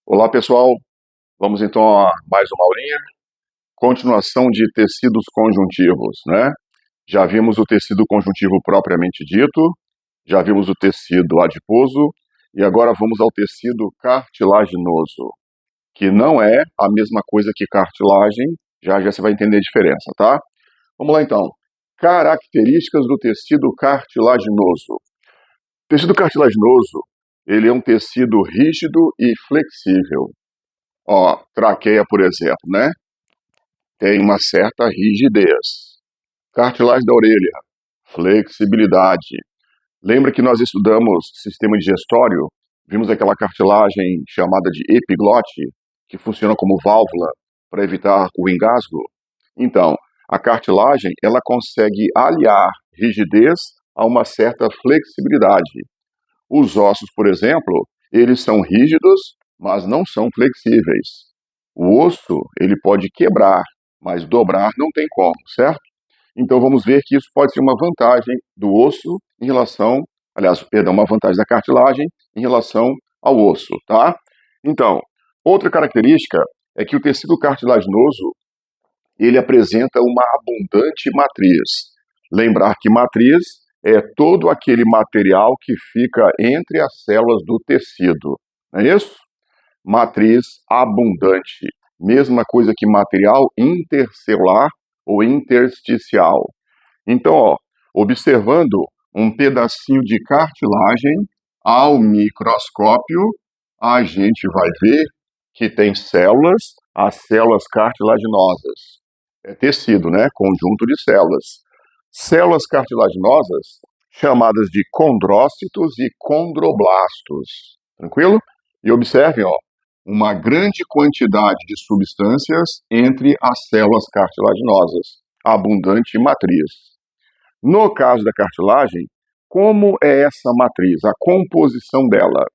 Olá, pessoal. Vamos então a mais uma aulinha. Continuação de tecidos conjuntivos, né? Já vimos o tecido conjuntivo propriamente dito, já vimos o tecido adiposo e agora vamos ao tecido cartilaginoso, que não é a mesma coisa que cartilagem, já já você vai entender a diferença, tá? Vamos lá então. Características do tecido cartilaginoso. O tecido cartilaginoso, ele é um tecido rígido e flexível. Ó, traqueia, por exemplo, né? Tem uma certa rigidez. Cartilagem da orelha, flexibilidade. Lembra que nós estudamos sistema digestório? Vimos aquela cartilagem chamada de epiglote, que funciona como válvula para evitar o engasgo? Então, a cartilagem, ela consegue aliar rigidez a uma certa flexibilidade. Os ossos, por exemplo, eles são rígidos, mas não são flexíveis. O osso, ele pode quebrar, mas dobrar não tem como, certo? Então vamos ver que isso pode ser uma vantagem do osso em relação, aliás, perdão, uma vantagem da cartilagem em relação ao osso, tá? Então, outra característica é que o tecido cartilaginoso, ele apresenta uma abundante matriz. Lembrar que matriz é todo aquele material que fica entre as células do tecido, não é isso? Matriz abundante, mesma coisa que material intercelular ou intersticial. Então, ó, observando um pedacinho de cartilagem ao microscópio, a gente vai ver que tem células, as células cartilaginosas. É tecido, né? Conjunto de células. Células cartilaginosas, chamadas de condrócitos e condroblastos. Tranquilo? E observem, ó, uma grande quantidade de substâncias entre as células cartilaginosas, abundante matriz. No caso da cartilagem, como é essa matriz, a composição dela?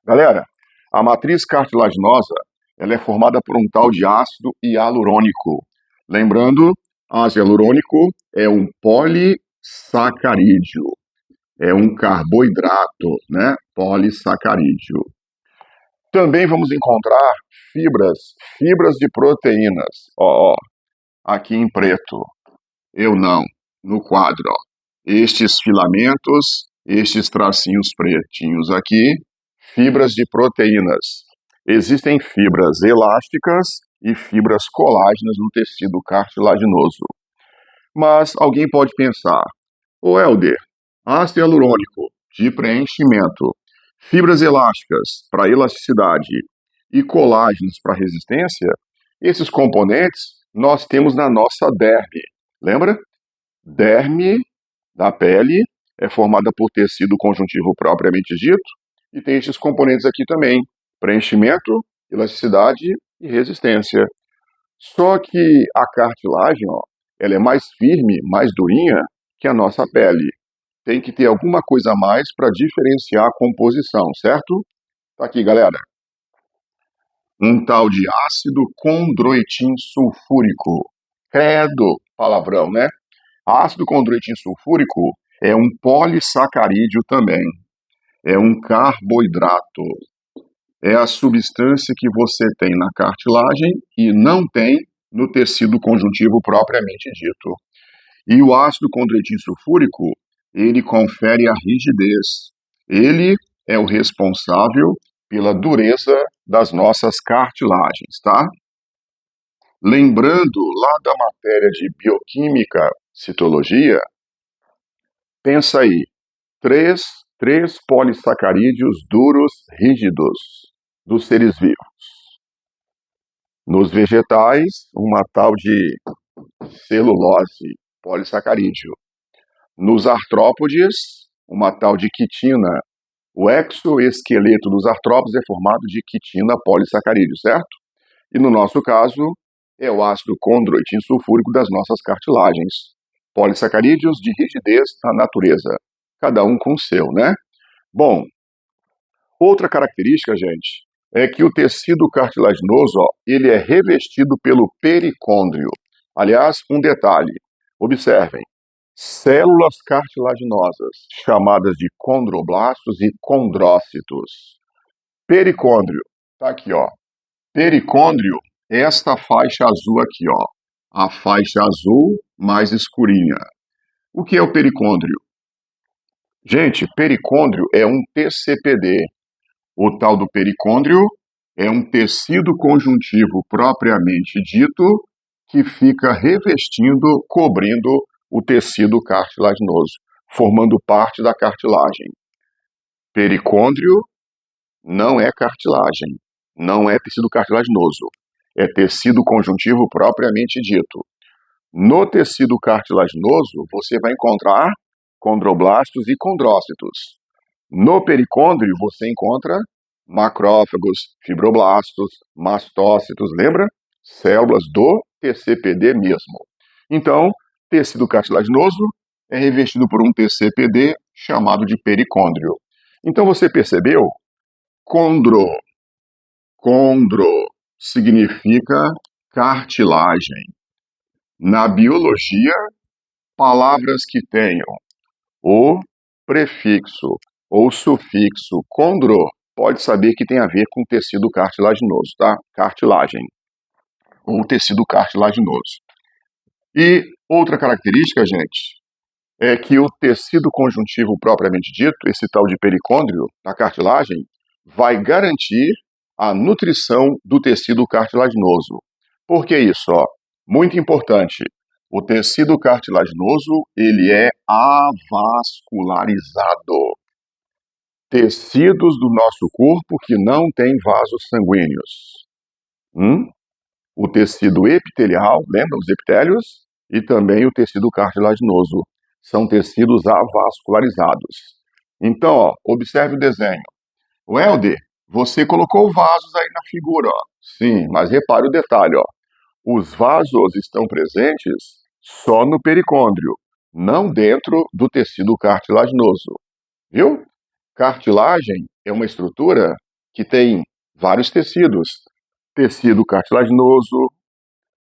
Galera, a matriz cartilaginosa, ela é formada por um tal de ácido hialurônico. Lembrando, ácido hialurônico é um polissacarídeo, é um carboidrato, né? Polissacarídeo. Também vamos encontrar fibras de proteínas. Ó, aqui em preto. Eu não, no quadro, ó. Estes filamentos, estes tracinhos pretinhos aqui, fibras de proteínas. Existem fibras elásticas e fibras colágenas no tecido cartilaginoso. Mas alguém pode pensar, ô Helder, ácido hialurônico de preenchimento, fibras elásticas para elasticidade e colágenos para resistência, esses componentes nós temos na nossa derme. Lembra? Derme da pele é formada por tecido conjuntivo propriamente dito e tem esses componentes aqui também: preenchimento, elasticidade e resistência. Só que a cartilagem, ó, ela é mais firme, mais durinha que a nossa pele. Tem que ter alguma coisa a mais para diferenciar a composição, certo? Tá aqui, galera. Um tal de ácido condroitin-sulfúrico. Credo, palavrão, né? Ácido condroitin-sulfúrico é um polissacarídeo também. É um carboidrato. É a substância que você tem na cartilagem e não tem no tecido conjuntivo propriamente dito. E o ácido condroitin sulfúrico, ele confere a rigidez. Ele é o responsável pela dureza das nossas cartilagens, tá? Lembrando lá da matéria de bioquímica, citologia, pensa aí, três polissacarídeos duros, rígidos dos seres vivos. Nos vegetais, uma tal de celulose, polissacarídeo. Nos artrópodes, uma tal de quitina. O exoesqueleto dos artrópodes é formado de quitina polissacarídeo, certo? E no nosso caso, é o ácido condroitin sulfúrico das nossas cartilagens. Polissacarídeos de rigidez na natureza. Cada um com o seu, né? Bom, outra característica, gente, é que o tecido cartilaginoso, ó, ele é revestido pelo pericôndrio. Aliás, um detalhe, observem, células cartilaginosas, chamadas de condroblastos e condrócitos. Pericôndrio, Tá aqui, ó. Pericôndrio, esta faixa azul aqui, ó. A faixa azul mais escurinha. O que é o pericôndrio? Gente, pericôndrio é um TCPD. O tal do pericôndrio é um tecido conjuntivo propriamente dito que fica revestindo, cobrindo o tecido cartilaginoso, formando parte da cartilagem. Pericôndrio não é cartilagem, não é tecido cartilaginoso, é tecido conjuntivo propriamente dito. No tecido cartilaginoso, você vai encontrar condroblastos e condrócitos. No pericôndrio, você encontra macrófagos, fibroblastos, mastócitos, lembra? Células do TCPD mesmo. Então, tecido cartilaginoso é revestido por um TCPD chamado de pericôndrio. Então, você percebeu? Condro. Condro significa cartilagem. Na biologia, palavras que tenham o prefixo ou sufixo condro pode saber que tem a ver com tecido cartilaginoso, tá? Cartilagem ou tecido cartilaginoso. E outra característica, gente, é que o tecido conjuntivo propriamente dito, esse tal de pericôndrio, da cartilagem, vai garantir a nutrição do tecido cartilaginoso. Por que isso? Ó? Muito importante. O tecido cartilaginoso, ele é avascularizado. Tecidos do nosso corpo que não têm vasos sanguíneos. O tecido epitelial, lembra os epitélios? E também o tecido cartilaginoso. São tecidos avascularizados. Então, ó, observe o desenho. O Helder, você colocou vasos aí na figura, ó. Sim, mas repare o detalhe, ó. Os vasos estão presentes só no pericôndrio, não dentro do tecido cartilaginoso. Viu? Cartilagem é uma estrutura que tem vários tecidos. Tecido cartilaginoso,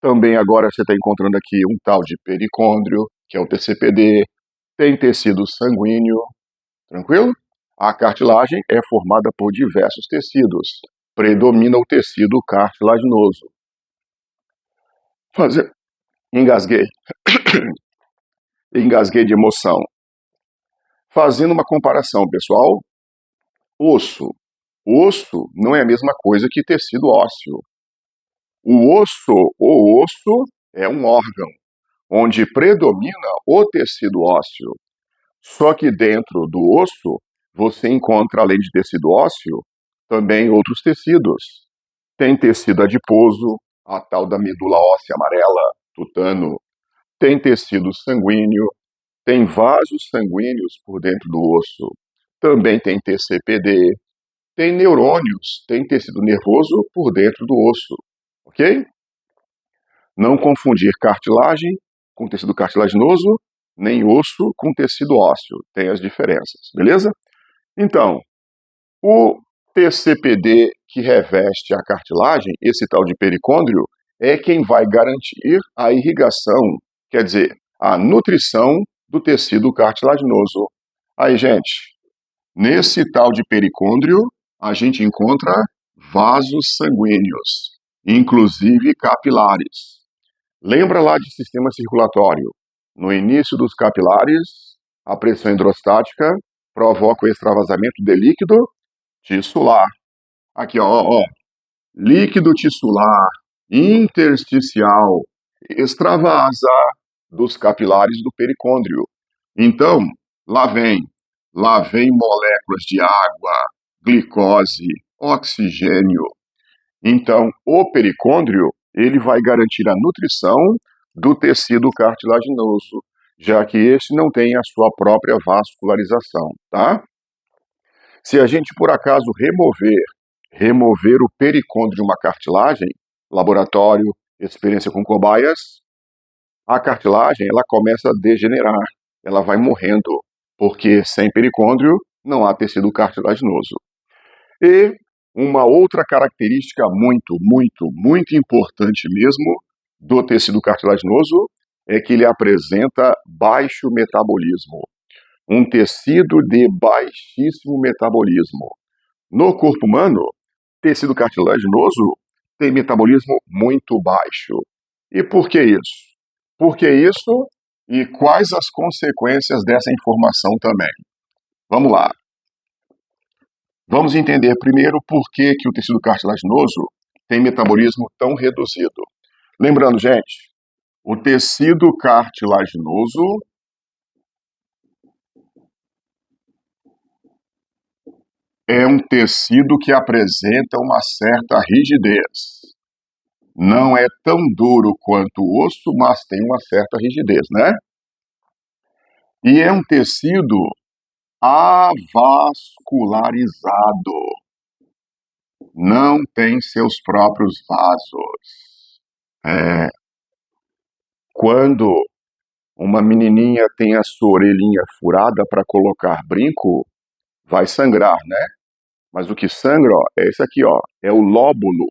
também agora você está encontrando aqui um tal de pericôndrio, que é o TCPD, tem tecido sanguíneo, tranquilo? A cartilagem é formada por diversos tecidos. Predomina o tecido cartilaginoso. Engasguei. Engasguei de emoção. Fazendo uma comparação, pessoal, osso. Osso não é a mesma coisa que tecido ósseo. O osso é um órgão onde predomina o tecido ósseo. Só que dentro do osso, você encontra, além de tecido ósseo, também outros tecidos. Tem tecido adiposo, a tal da medula óssea amarela, tutano. Tem tecido sanguíneo, tem vasos sanguíneos por dentro do osso. Também tem TCPD, tem neurônios, tem tecido nervoso por dentro do osso, ok? Não confundir cartilagem com tecido cartilaginoso, nem osso com tecido ósseo. Tem as diferenças, beleza? Então, o TCPD que reveste a cartilagem, esse tal de pericôndrio, é quem vai garantir a irrigação, quer dizer, a nutrição do tecido cartilaginoso. Aí, gente, nesse tal de pericôndrio, a gente encontra vasos sanguíneos, inclusive capilares. Lembra lá de sistema circulatório? No início dos capilares, a pressão hidrostática provoca o extravasamento de líquido tissular. Aqui, ó. Líquido tissular intersticial extravasa dos capilares do pericôndrio. Então, lá vem moléculas de água, glicose, oxigênio. Então, o pericôndrio, ele vai garantir a nutrição do tecido cartilaginoso, já que este não tem a sua própria vascularização, tá? Se a gente, por acaso, remover o pericôndrio de uma cartilagem, laboratório, experiência com cobaias, a cartilagem, ela começa a degenerar, ela vai morrendo, porque sem pericôndrio não há tecido cartilaginoso. E uma outra característica muito importante mesmo do tecido cartilaginoso é que ele apresenta baixo metabolismo. Um tecido de baixíssimo metabolismo. No corpo humano, tecido cartilaginoso tem metabolismo muito baixo. E por que isso? Por que isso e quais as consequências dessa informação também? Vamos lá. Vamos entender primeiro por que o tecido cartilaginoso tem metabolismo tão reduzido. Lembrando, gente, o tecido cartilaginoso é um tecido que apresenta uma certa rigidez. Não é tão duro quanto o osso, mas tem uma certa rigidez, né? E é um tecido avascularizado. Não tem seus próprios vasos. Quando uma menininha tem a sua orelhinha furada para colocar brinco, vai sangrar, né? Mas o que sangra, ó, é esse aqui, ó, é o lóbulo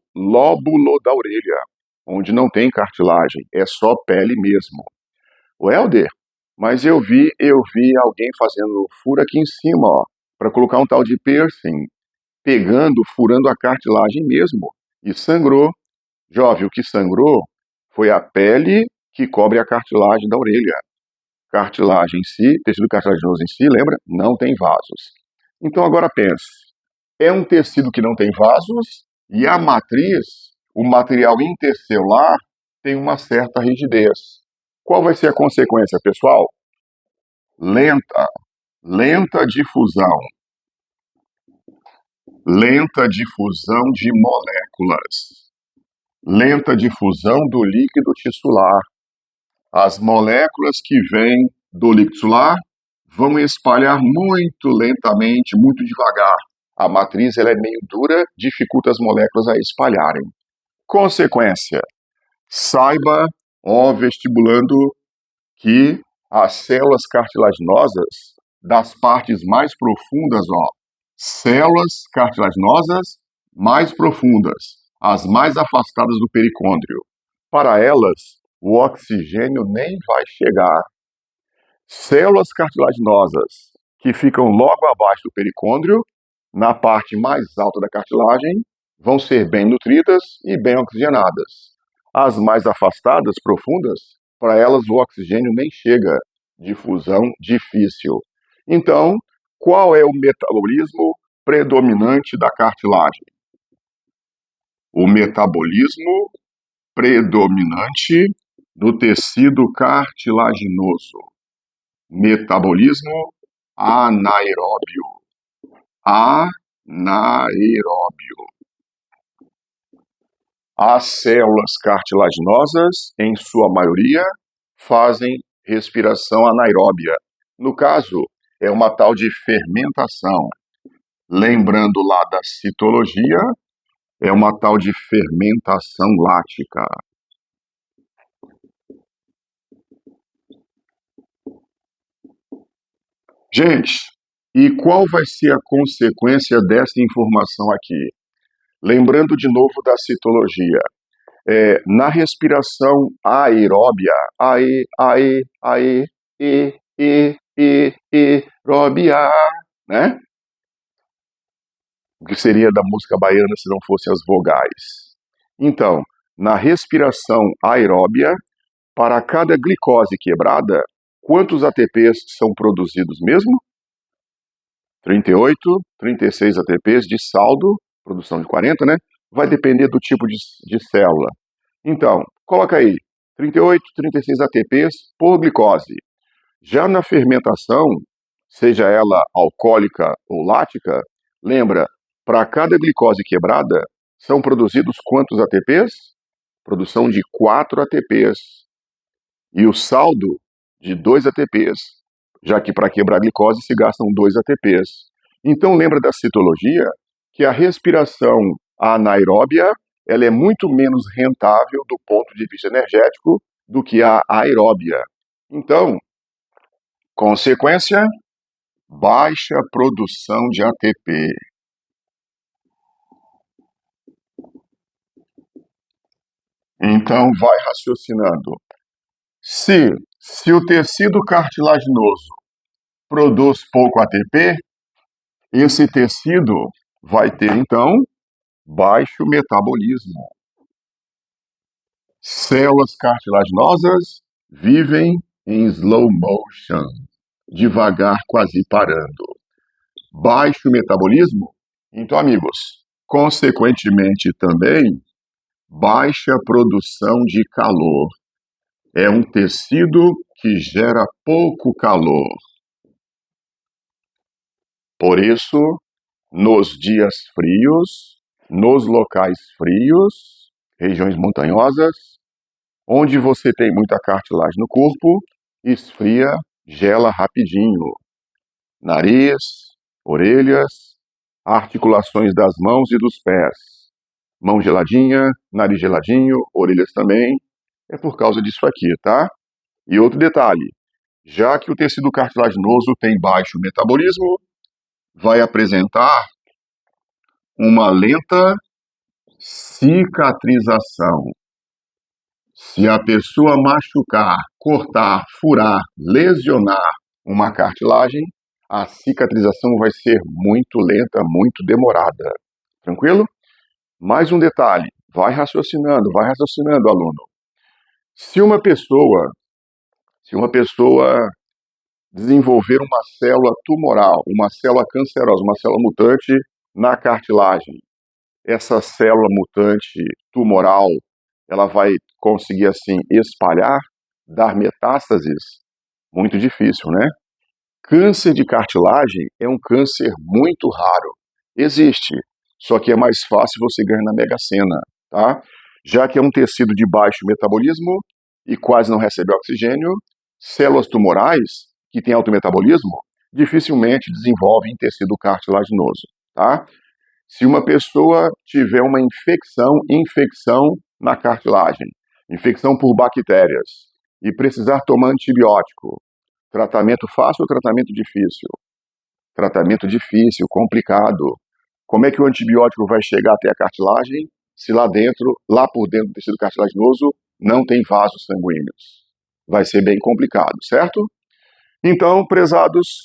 da orelha, onde não tem cartilagem, é só pele mesmo. O Helder, mas eu vi alguém fazendo furo aqui em cima, ó, para colocar um tal de piercing, furando a cartilagem mesmo, e sangrou. Jovem, o que sangrou foi a pele que cobre a cartilagem da orelha. Cartilagem em si, tecido cartilaginoso em si, lembra? Não tem vasos. Então agora pense, é um tecido que não tem vasos e a matriz, o material intercelular, tem uma certa rigidez. Qual vai ser a consequência, pessoal? Lenta difusão de moléculas, lenta difusão do líquido tissular. As moléculas que vêm do líquido tissular vão espalhar muito lentamente, muito devagar. A matriz ela é meio dura, dificulta as moléculas a espalharem. Consequência, saiba, ó vestibulando, que as células cartilaginosas das partes mais profundas, ó, células cartilaginosas mais profundas, as mais afastadas do pericôndrio. Para elas, o oxigênio nem vai chegar. Células cartilaginosas que ficam logo abaixo do pericôndrio, na parte mais alta da cartilagem, vão ser bem nutridas e bem oxigenadas. As mais afastadas, profundas, para elas o oxigênio nem chega, difusão difícil. Então, qual é o metabolismo predominante da cartilagem? O metabolismo predominante do tecido cartilaginoso. Metabolismo anaeróbio. As células cartilaginosas, em sua maioria, fazem respiração anaeróbia. No caso, é uma tal de fermentação. Lembrando lá da citologia, é uma tal de fermentação lática. Gente, e qual vai ser a consequência dessa informação aqui? Lembrando de novo da citologia, na respiração aeróbia, aeróbia, né? O que seria da música baiana se não fossem as vogais. Então, na respiração aeróbia, para cada glicose quebrada, quantos ATPs são produzidos mesmo? 38, 36 ATPs de saldo, produção de 40, né? Vai depender do tipo de célula. Então, coloca aí, 38, 36 ATPs por glicose. Já na fermentação, seja ela alcoólica ou lática, lembra, para cada glicose quebrada, são produzidos quantos ATPs? Produção de 4 ATPs. E o saldo de 2 ATPs, já que para quebrar a glicose se gastam 2 ATPs. Então lembra da citologia que a respiração anaeróbia ela é muito menos rentável do ponto de vista energético do que a aeróbia. Então, consequência, baixa produção de ATP. Então, vai raciocinando. Se o tecido cartilaginoso produz pouco ATP, esse tecido vai ter, então, baixo metabolismo. Células cartilaginosas vivem em slow motion, devagar, quase parando. Baixo metabolismo? Então, amigos, consequentemente também, baixa produção de calor. É um tecido que gera pouco calor. Por isso, nos dias frios, nos locais frios, regiões montanhosas, onde você tem muita cartilagem no corpo, esfria, gela rapidinho. Nariz, orelhas, articulações das mãos e dos pés. Mão geladinha, nariz geladinho, orelhas também. É por causa disso aqui, tá? E outro detalhe, já que o tecido cartilaginoso tem baixo metabolismo, vai apresentar uma lenta cicatrização. Se a pessoa machucar, cortar, furar, lesionar uma cartilagem, a cicatrização vai ser muito lenta, muito demorada. Tranquilo? Mais um detalhe, vai raciocinando, aluno. Se uma pessoa desenvolver uma célula tumoral, uma célula cancerosa, uma célula mutante na cartilagem, essa célula mutante tumoral, ela vai conseguir assim espalhar, dar metástases? Muito difícil, né? Câncer de cartilagem é um câncer muito raro. Existe, só que é mais fácil você ganhar na Mega Sena, tá? Já que é um tecido de baixo metabolismo e quase não recebe oxigênio, células tumorais que têm alto metabolismo dificilmente desenvolvem tecido cartilaginoso, tá? Se uma pessoa tiver uma infecção na cartilagem, infecção por bactérias, e precisar tomar antibiótico, tratamento fácil ou tratamento difícil? Tratamento difícil, complicado. Como é que o antibiótico vai chegar até a cartilagem se lá por dentro do tecido cartilaginoso, não tem vasos sanguíneos? Vai ser bem complicado, certo? Então, prezados,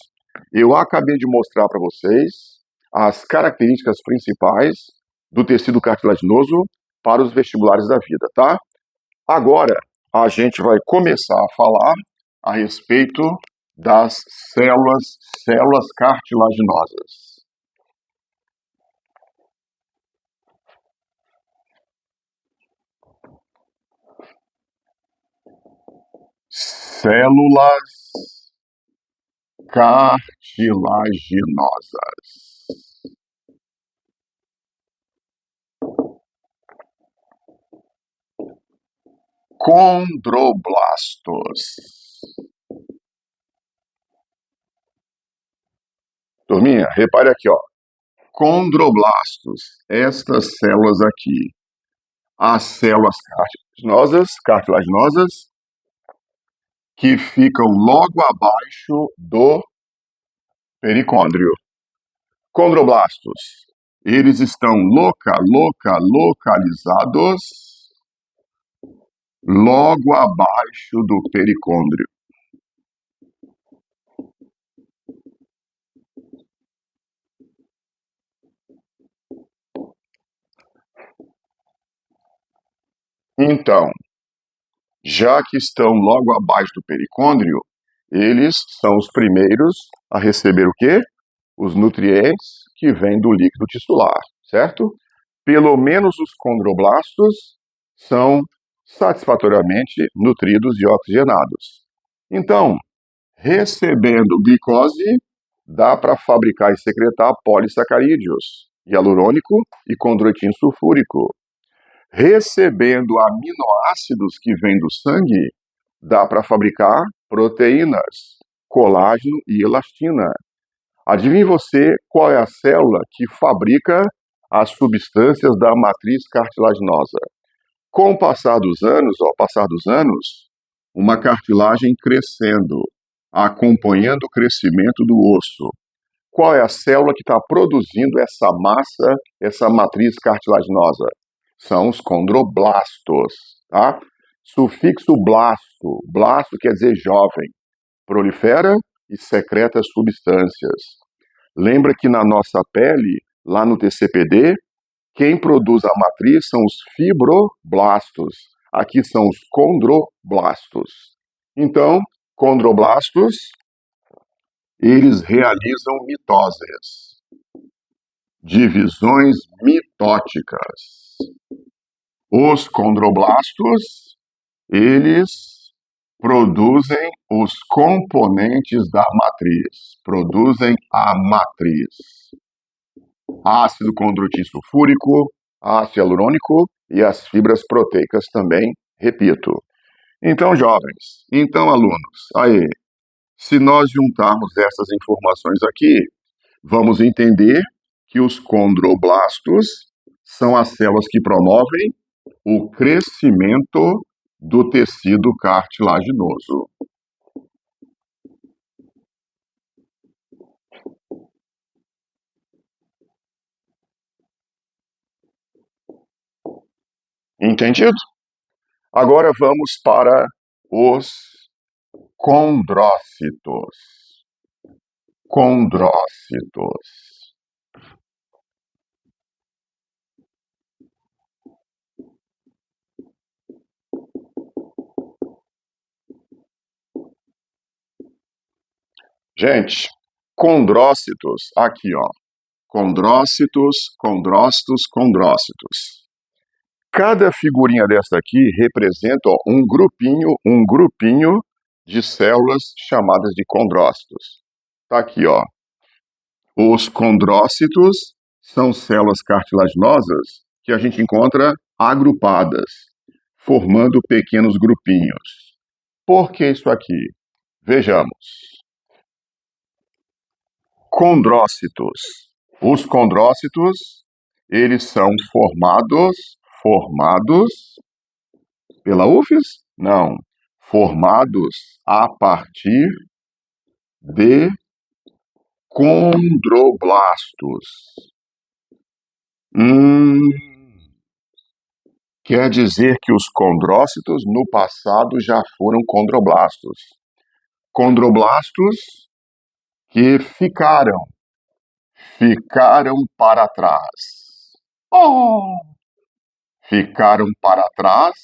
eu acabei de mostrar para vocês as características principais do tecido cartilaginoso para os vestibulares da vida, tá? Agora, a gente vai começar a falar a respeito das células cartilaginosas. Células cartilaginosas. Condroblastos. Turminha, repare aqui, ó. Condroblastos, estas células aqui, as células cartilaginosas, que ficam logo abaixo do pericôndrio. Condroblastos, eles estão localizados logo abaixo do pericôndrio. Então, já que estão logo abaixo do pericôndrio, eles são os primeiros a receber o quê? Os nutrientes que vêm do líquido tissular, certo? Pelo menos os condroblastos são satisfatoriamente nutridos e oxigenados. Então, recebendo glicose, dá para fabricar e secretar polissacarídeos, hialurônico e condroitin sulfúrico. Recebendo aminoácidos que vêm do sangue, dá para fabricar proteínas, colágeno e elastina. Adivinhe você qual é a célula que fabrica as substâncias da matriz cartilaginosa. Com o passar dos anos, uma cartilagem crescendo, acompanhando o crescimento do osso. Qual é a célula que está produzindo essa massa, essa matriz cartilaginosa? São os condroblastos, tá? Sufixo blasto, blasto quer dizer jovem, prolifera e secreta substâncias. Lembra que na nossa pele, lá no TCPD, Quem produz a matriz são os fibroblastos. Aqui são os condroblastos. Então, condroblastos, eles realizam mitoses, divisões mitóticas. Os condroblastos, eles produzem os componentes da matriz, produzem a matriz. Ácido condroitin sulfúrico, ácido hialurônico e as fibras proteicas também, repito. Então, jovens, então, alunos, aí, se nós juntarmos essas informações aqui, vamos entender que os condroblastos são as células que promovem o crescimento do tecido cartilaginoso. Entendido? Agora vamos para os condrócitos. Condrócitos. Gente, condrócitos, aqui ó, condrócitos, condrócitos, condrócitos. Cada figurinha dessa aqui representa ó, um grupinho de células chamadas de condrócitos. Tá aqui, ó. Os condrócitos são células cartilaginosas que a gente encontra agrupadas, formando pequenos grupinhos. Por que isso aqui? Vejamos. Condrócitos. Os condrócitos, eles são formados pela UFES? Não. Formados a partir de condroblastos. Quer dizer que os condrócitos no passado já foram condroblastos. Condroblastos que ficaram para trás. Ficaram para trás,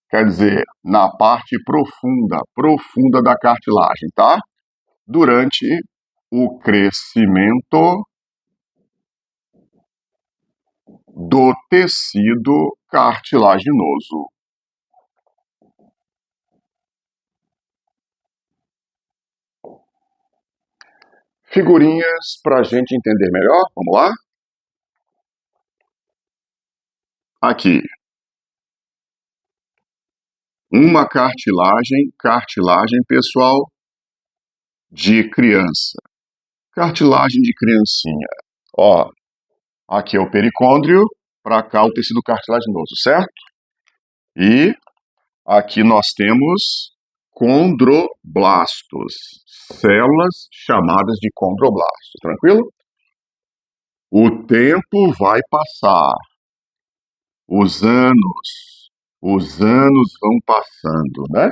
quer dizer, na parte profunda da cartilagem, tá? Durante o crescimento do tecido cartilaginoso. Figurinhas para a gente entender melhor, vamos lá? Aqui. Uma cartilagem, pessoal, de criança. Cartilagem de criancinha. Ó, aqui é o pericôndrio, para cá o tecido cartilaginoso, certo? E aqui nós temos condroblastos, células chamadas de condroblastos, tranquilo? O tempo vai passar, os anos vão passando, né?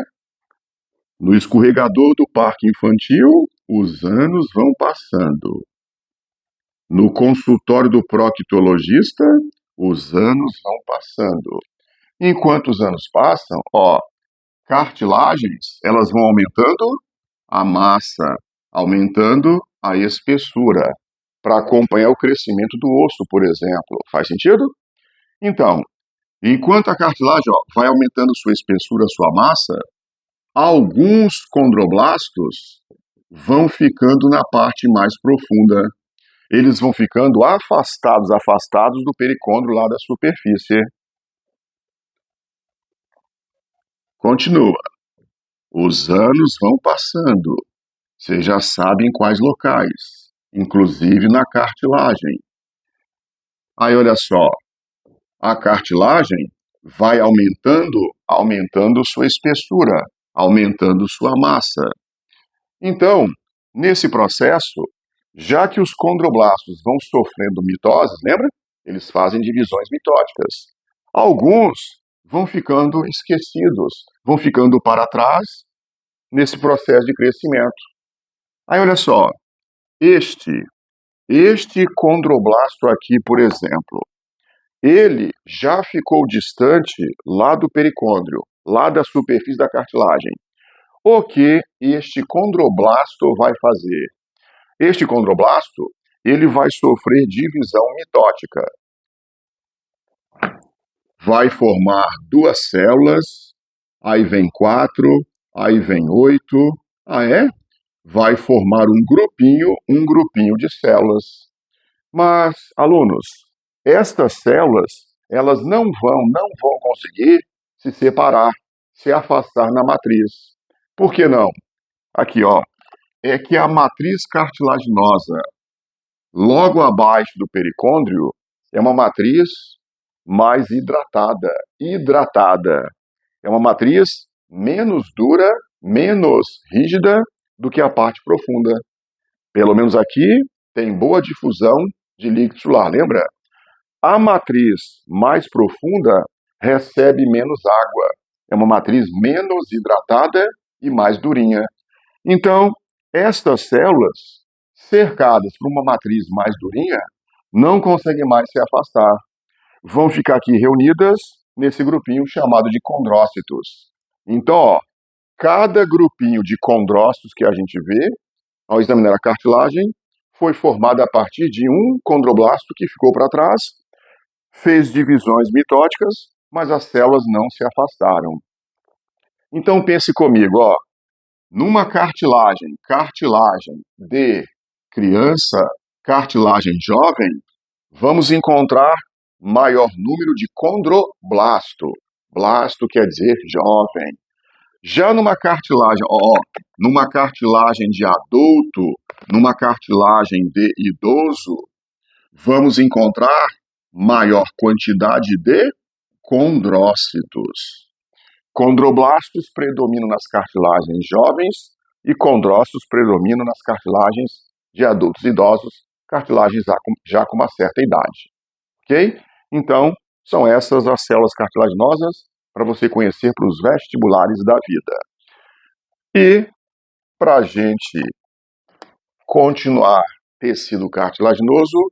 No escorregador do parque infantil, os anos vão passando. No consultório do proctologista, os anos vão passando. Enquanto os anos passam, ó, cartilagens, elas vão aumentando a massa, aumentando a espessura, para acompanhar o crescimento do osso, por exemplo. Faz sentido? Então, enquanto a cartilagem ó, vai aumentando sua espessura, sua massa, alguns condroblastos vão ficando na parte mais profunda. Eles vão ficando afastados do pericôndrio lá da superfície. Continua. Os anos vão passando. Vocês já sabem quais locais, inclusive na cartilagem. Aí, olha só, a cartilagem vai aumentando sua espessura, aumentando sua massa. Então, nesse processo, já que os condroblastos vão sofrendo mitoses, lembra? Eles fazem divisões mitóticas. Alguns vão ficando esquecidos, vão ficando para trás nesse processo de crescimento. Aí, olha só, este Este condroblasto aqui, por exemplo, ele já ficou distante lá do pericôndrio, lá da superfície da cartilagem. O que este condroblasto vai fazer? Este condroblasto, ele vai sofrer divisão mitótica. Vai formar duas células, aí vem 4, aí vem 8, vai formar um grupinho de células. Mas, alunos, estas células, elas não vão conseguir se separar, se afastar na matriz. Por que não? Aqui, ó, é que a matriz cartilaginosa, logo abaixo do pericôndrio, é uma matriz mais hidratada. É uma matriz menos dura, menos rígida do que a parte profunda. Pelo menos aqui tem boa difusão de líquido celular, lembra? A matriz mais profunda recebe menos água. É uma matriz menos hidratada e mais durinha. Então, estas células, cercadas por uma matriz mais durinha, não conseguem mais se afastar. Vão ficar aqui reunidas nesse grupinho chamado de condrócitos. Então, ó, cada grupinho de condrócitos que a gente vê, ao examinar a cartilagem, foi formado a partir de um condroblasto que ficou para trás, fez divisões mitóticas, mas as células não se afastaram. Então pense comigo, ó, numa cartilagem de criança, cartilagem jovem, vamos encontrar maior número de condroblasto. Blasto quer dizer jovem. Já numa cartilagem, numa cartilagem de adulto, numa cartilagem de idoso, vamos encontrar maior quantidade de condrócitos. Condroblastos predominam nas cartilagens jovens e condrócitos predominam nas cartilagens de adultos idosos, cartilagens já com uma certa idade. Ok? Então, são essas as células cartilaginosas para você conhecer para os vestibulares da vida. E, para a gente continuar tecido cartilaginoso,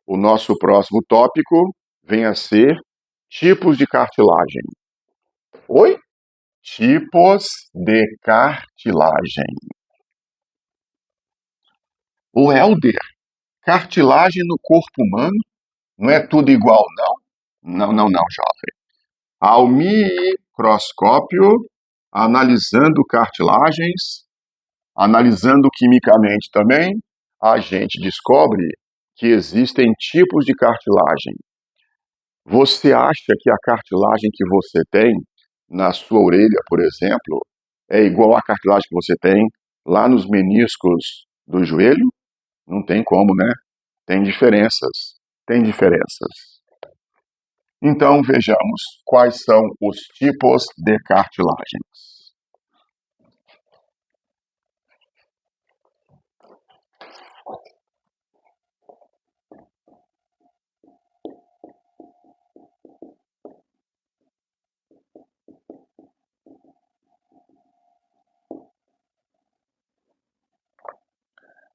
o nosso próximo tópico vem a ser tipos de cartilagem. Oi? Tipos de cartilagem. O Helder, cartilagem no corpo humano não é tudo igual, não? Não, jovem. Ao microscópio, analisando cartilagens, analisando quimicamente também, a gente descobre que existem tipos de cartilagem. Você acha que a cartilagem que você tem na sua orelha, por exemplo, é igual à cartilagem que você tem lá nos meniscos do joelho? Não tem como, né? Tem diferenças. Então, vejamos quais são os tipos de cartilagens.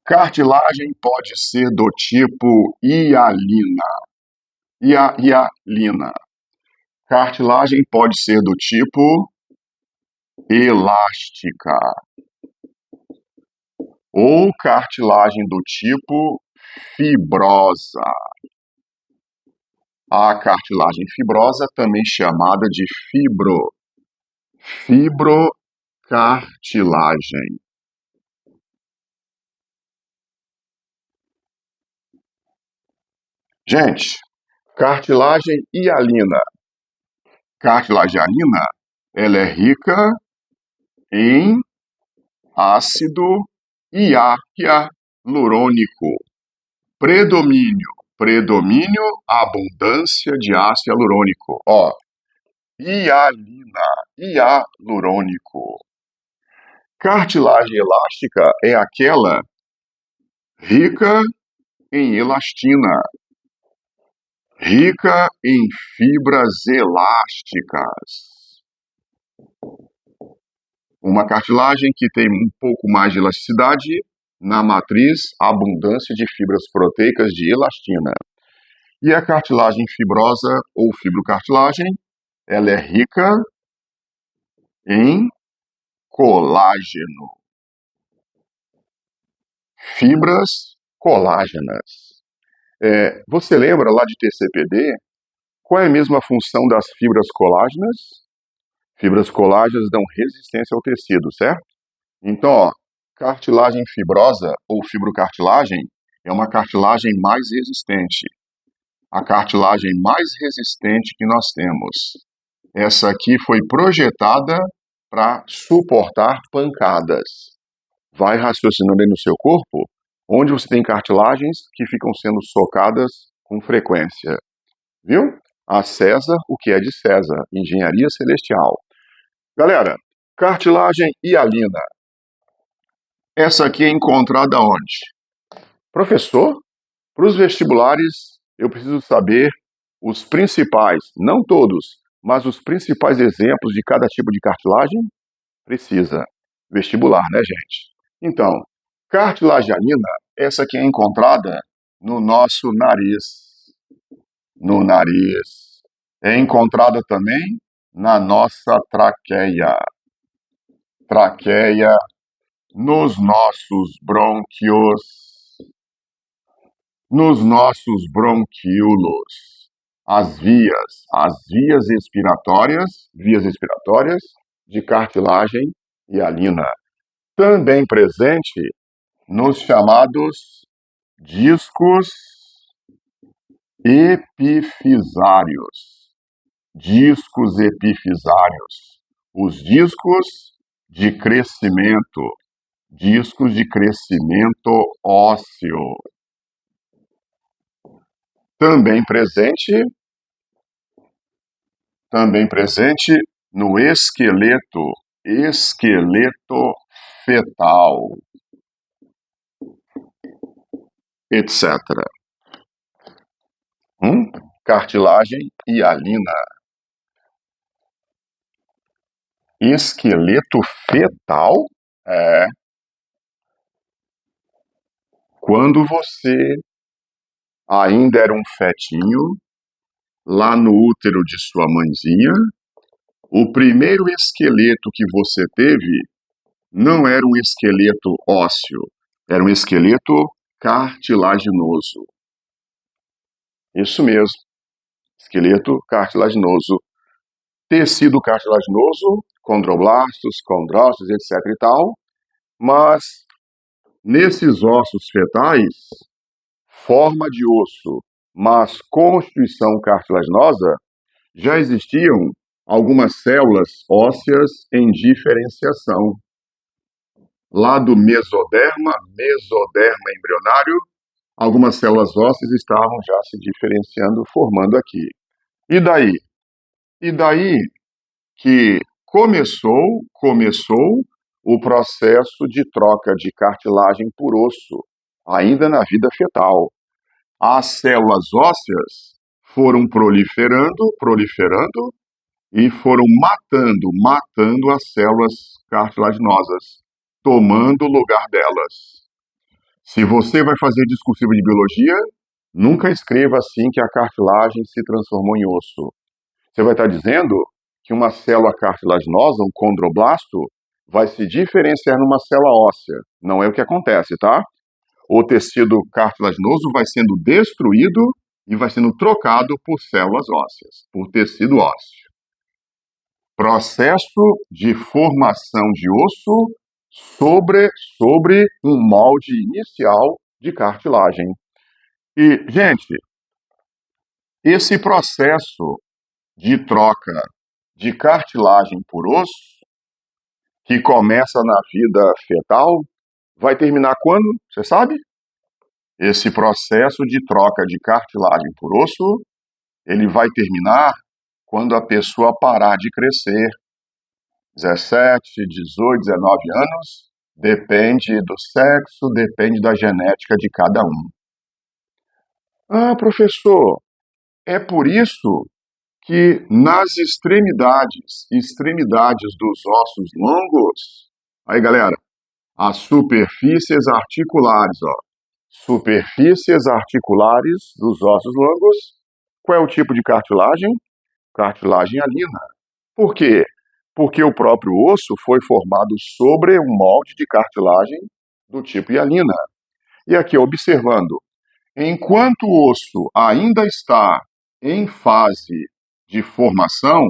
Cartilagem pode ser do tipo hialina. Hialina. Cartilagem pode ser do tipo elástica. Ou cartilagem do tipo fibrosa. A cartilagem fibrosa, também chamada de fibrocartilagem. Gente, cartilagem hialina. Cartilagem hialina, ela é rica em ácido hialurônico. Predomínio, abundância de ácido hialurônico. Ó, hialurônico. Cartilagem elástica é aquela rica em elastina, rica em fibras elásticas. Uma cartilagem que tem um pouco mais de elasticidade na matriz abundância de fibras proteicas de elastina. E a cartilagem fibrosa ou fibrocartilagem, ela é rica em colágeno, fibras colágenas. Você lembra lá de TCPD? Qual é mesmo a função das fibras colágenas? Fibras colágenas dão resistência ao tecido, certo? Então, ó, cartilagem fibrosa ou fibrocartilagem é uma cartilagem mais resistente. A cartilagem mais resistente que nós temos. Essa aqui foi projetada para suportar pancadas. Vai raciocinando aí no seu corpo, onde você tem cartilagens que ficam sendo socadas com frequência. Viu? A César, o que é de César, engenharia celestial. Galera, cartilagem hialina. Essa aqui é encontrada onde? Professor, para os vestibulares, eu preciso saber os principais, não todos, mas os principais exemplos de cada tipo de cartilagem? Precisa. Vestibular, né, gente? Então, cartilagem hialina, essa aqui é encontrada no nosso nariz. No nariz. É encontrada também na nossa traqueia. Traqueia, nos nossos brônquios, nos nossos bronquíolos, as vias respiratórias de cartilagem hialina. Também presente nos chamados discos epifisários. Discos epifisários. Os discos de crescimento ósseo. Também presente no esqueleto fetal, etc. Cartilagem hialina. Esqueleto fetal? Quando você ainda era um fetinho, lá no útero de sua mãezinha, o primeiro esqueleto que você teve não era um esqueleto ósseo, era um esqueleto cartilaginoso. Isso mesmo, esqueleto cartilaginoso. Tecido cartilaginoso, condroblastos, condrócitos, etc e tal, mas nesses ossos fetais, forma de osso, mas constituição cartilaginosa, já existiam algumas células ósseas em diferenciação. Lá do mesoderma embrionário, algumas células ósseas estavam já se diferenciando, formando aqui. E daí? E daí que começou o processo de troca de cartilagem por osso, ainda na vida fetal. As células ósseas foram proliferando e foram matando as células cartilaginosas, tomando o lugar delas. Se você vai fazer discursiva de biologia, nunca escreva assim que a cartilagem se transformou em osso. Você vai estar dizendo que uma célula cartilaginosa, um condroblasto, vai se diferenciar numa célula óssea. Não é o que acontece, tá? O tecido cartilaginoso vai sendo destruído e vai sendo trocado por células ósseas, por tecido ósseo. Processo de formação de osso sobre um molde inicial de cartilagem. E, gente, esse processo de troca de cartilagem por osso, que começa na vida fetal, vai terminar quando? Você sabe? Esse processo de troca de cartilagem por osso, ele vai terminar quando a pessoa parar de crescer. 17, 18, 19 anos, depende do sexo, depende da genética de cada um. Ah, professor, é por isso que nas extremidades dos ossos longos, aí galera, as superfícies articulares, ó. Superfícies articulares dos ossos longos. Qual é o tipo de cartilagem? Cartilagem hialina. Por quê? Porque o próprio osso foi formado sobre um molde de cartilagem do tipo hialina. E aqui, observando, enquanto o osso ainda está em fase de formação,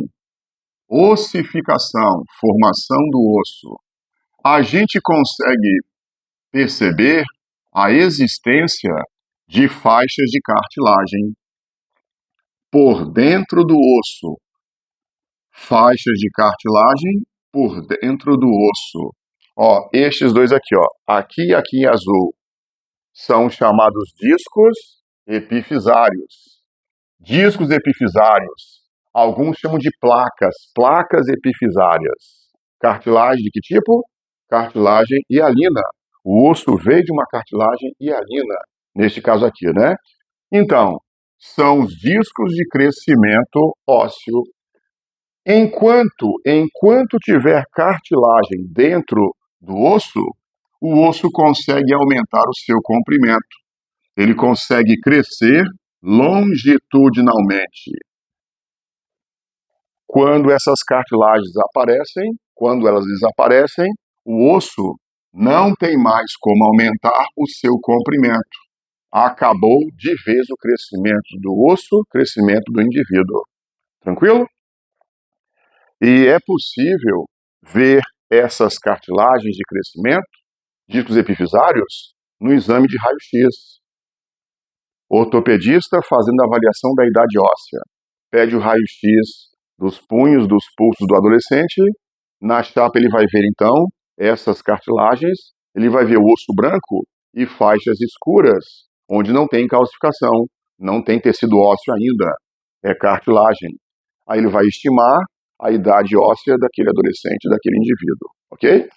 ossificação, formação do osso, a gente consegue perceber a existência de faixas de cartilagem por dentro do osso, faixas de cartilagem por dentro do osso. Ó, estes dois aqui, ó, aqui e aqui em azul, são chamados discos epifisários. Discos epifisários. Alguns chamam de placas, placas epifisárias. Cartilagem de que tipo? Cartilagem hialina. O osso veio de uma cartilagem hialina, neste caso aqui, né? Então, são os discos de crescimento ósseo. Enquanto tiver cartilagem dentro do osso, o osso consegue aumentar o seu comprimento. Ele consegue crescer longitudinalmente. Quando essas cartilagens aparecem, quando elas desaparecem, o osso não tem mais como aumentar o seu comprimento. Acabou de vez o crescimento do osso, crescimento do indivíduo. Tranquilo? E é possível ver essas cartilagens de crescimento, discos epifisários, no exame de raio-x. Ortopedista fazendo a avaliação da idade óssea. Pede o raio-x dos punhos, dos pulsos do adolescente. Na chapa ele vai ver, então, essas cartilagens. Ele vai ver o osso branco e faixas escuras, onde não tem calcificação, não tem tecido ósseo ainda. É cartilagem. Aí ele vai estimar a idade óssea daquele adolescente, daquele indivíduo. Ok?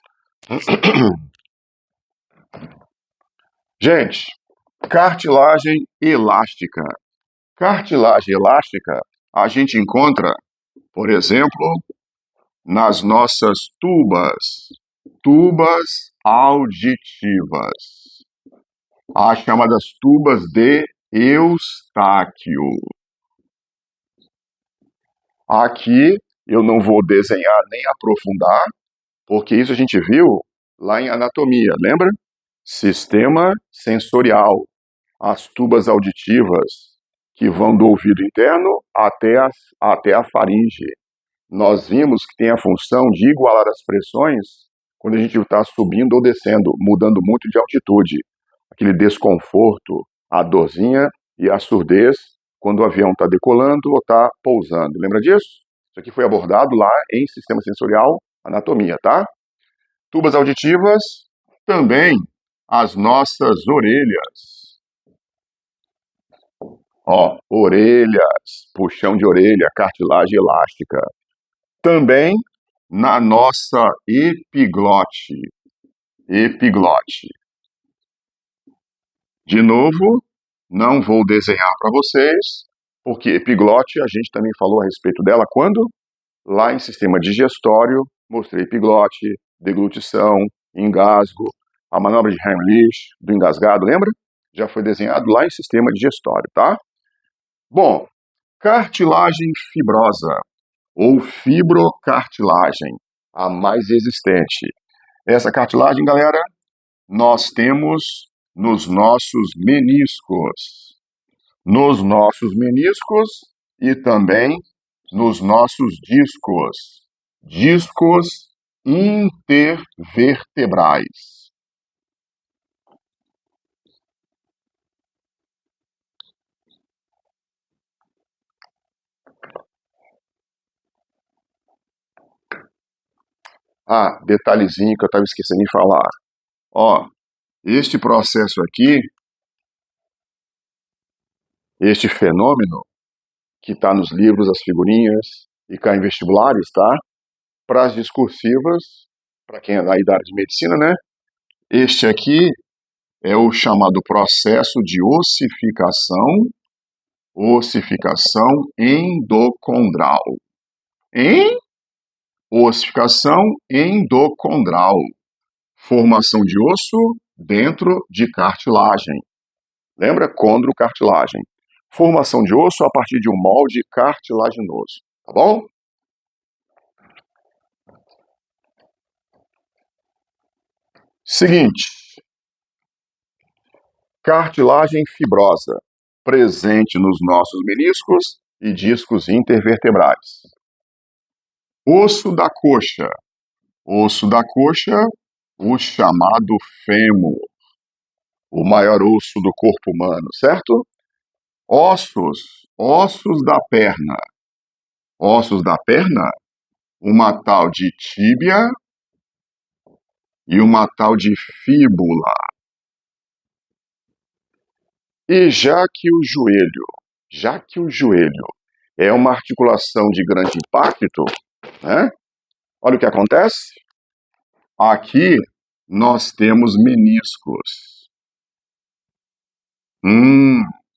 Gente, cartilagem elástica. Cartilagem elástica a gente encontra, por exemplo, nas nossas tubas auditivas, as chamadas tubas de Eustáquio. Aqui eu não vou desenhar nem aprofundar, porque isso a gente viu lá em anatomia, lembra? Sistema sensorial, as tubas auditivas que vão do ouvido interno até a faringe. Nós vimos que tem a função de igualar as pressões quando a gente está subindo ou descendo, mudando muito de altitude. Aquele desconforto, a dorzinha e a surdez quando o avião está decolando ou está pousando. Lembra disso? Isso aqui foi abordado lá em sistema sensorial, anatomia, tá? Tubas auditivas, também as nossas orelhas. Ó, orelhas, puxão de orelha, cartilagem elástica. Também na nossa epiglote. Epiglote. De novo, não vou desenhar para vocês, porque epiglote a gente também falou a respeito dela quando? Lá em sistema digestório, mostrei epiglote, deglutição, engasgo, a manobra de Heimlich, do engasgado, lembra? Já foi desenhado lá em sistema digestório, tá? Bom, cartilagem fibrosa ou fibrocartilagem, a mais existente. Essa cartilagem, galera, nós temos nos nossos meniscos. Nos nossos meniscos e também nos nossos discos. Discos intervertebrais. Ah, detalhezinho que eu estava esquecendo de falar. Ó, este processo aqui, este fenômeno que está nos livros, as figurinhas e cai em vestibulares, tá? Para as discursivas, para quem é da idade de medicina, né? Este aqui é o chamado processo de ossificação endocondral. Em ossificação endocondral. Formação de osso dentro de cartilagem. Lembra? Condrocartilagem. Formação de osso a partir de um molde cartilaginoso. Tá bom? Seguinte. Cartilagem fibrosa, presente nos nossos meniscos e discos intervertebrais. Osso da coxa. Osso da coxa, o chamado fêmur, o maior osso do corpo humano, certo? Ossos da perna. Ossos da perna, uma tal de tíbia e uma tal de fíbula. E já que o joelho é uma articulação de grande impacto, né? Olha o que acontece. Aqui nós temos meniscos.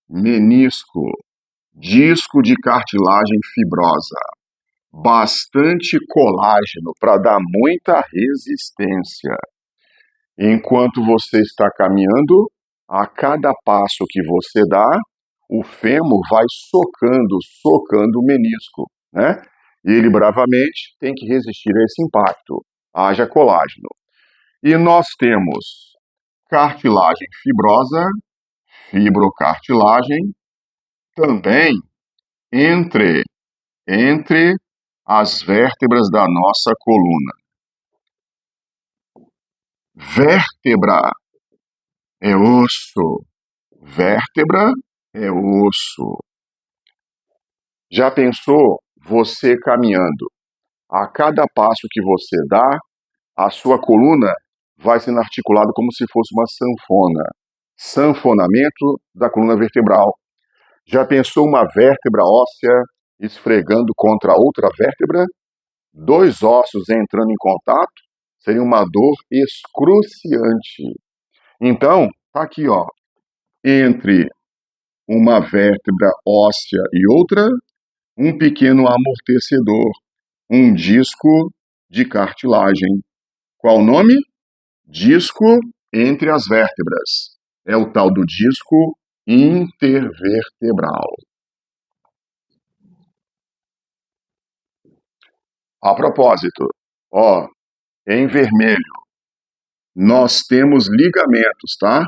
Menisco, disco de cartilagem fibrosa, bastante colágeno para dar muita resistência. Enquanto você está caminhando, a cada passo que você dá, o fêmur vai socando o menisco, né? E ele bravamente tem que resistir a esse impacto. Haja colágeno. E nós temos cartilagem fibrosa, fibrocartilagem, também entre as vértebras da nossa coluna. Vértebra é osso. Vértebra é osso. Já pensou você caminhando? A cada passo que você dá, a sua coluna vai sendo articulada como se fosse uma sanfona. Sanfonamento da coluna vertebral. Já pensou uma vértebra óssea esfregando contra outra vértebra? Dois ossos entrando em contato seria uma dor excruciante. Então, tá aqui, ó, entre uma vértebra óssea e outra, um pequeno amortecedor, um disco de cartilagem. Qual o nome? Disco entre as vértebras. É o tal do disco intervertebral. A propósito, ó, em vermelho, nós temos ligamentos, tá?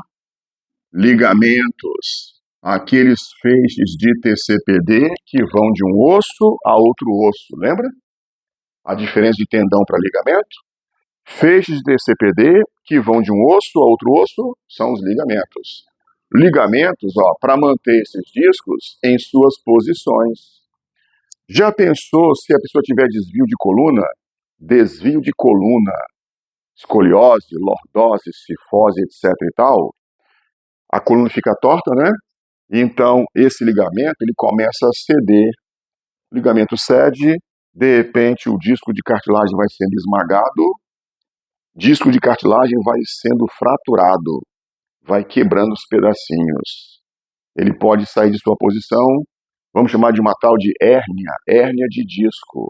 Ligamentos, aqueles feixes de TCPD que vão de um osso a outro osso, lembra? A diferença de tendão para ligamento? Feixes de TCPD que vão de um osso a outro osso são os ligamentos. Ligamentos, ó, para manter esses discos em suas posições. Já pensou se a pessoa tiver desvio de coluna, escoliose, lordose, cifose, etc e tal? A coluna fica torta, né? Então, esse ligamento, ele começa a ceder. O ligamento cede, de repente o disco de cartilagem vai sendo esmagado, disco de cartilagem vai sendo fraturado, vai quebrando os pedacinhos. Ele pode sair de sua posição, vamos chamar de uma tal de hérnia de disco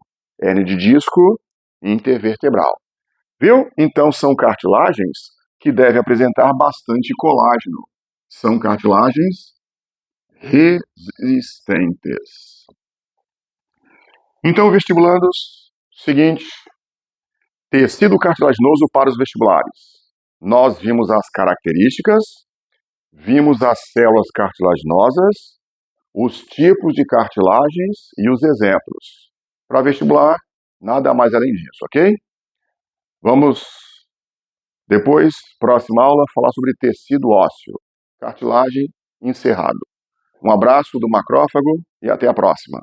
intervertebral. Viu? Então são cartilagens que devem apresentar bastante colágeno. São cartilagens resistentes. Então, vestibulandos, seguinte, tecido cartilaginoso para os vestibulares. Nós vimos as características, vimos as células cartilaginosas, os tipos de cartilagens e os exemplos. Para vestibular, nada mais além disso, ok? Vamos, depois, próxima aula, falar sobre tecido ósseo. Cartilagem encerrado. Um abraço do macrófago e até a próxima.